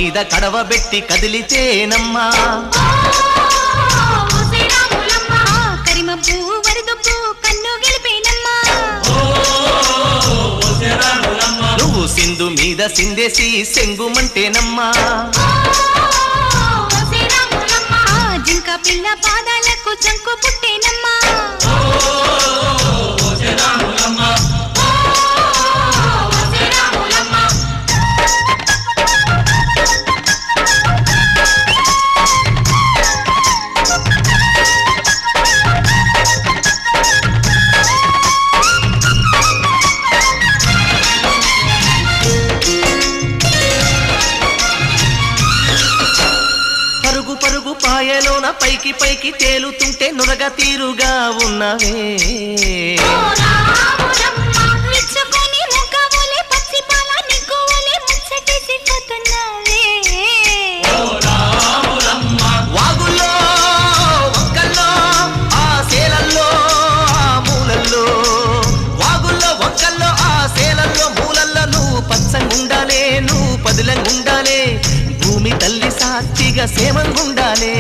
మీద కడవబెట్టి కదిలితేనమ్మా కరిమబ్బు వరదబ్బు కన్ను గెలిపేనమ్మా నువ్వు సింధు మీద సిందేసి సెంగుమంటేనమ్మా జింక పిల్ల పాదాలకు జంకు పుట్టేనమ్మా పరుగు పరుగు పాయలోన పైకి పైకి తేలుతుంటే నురగ తీరుగా ఉన్నవే వాగుల్లో వంకల్లో ఆ సేలల్లో ఆ మూలల్లో వాగుల్లో వంకల్లో ఆ సేలల్లో మూలల్లో నువ్వు పచ్చంగుండాలే నువ్వు పదిలంగుండాలే భూమి తల్లి సాక్షిగా సేమంగుండాలే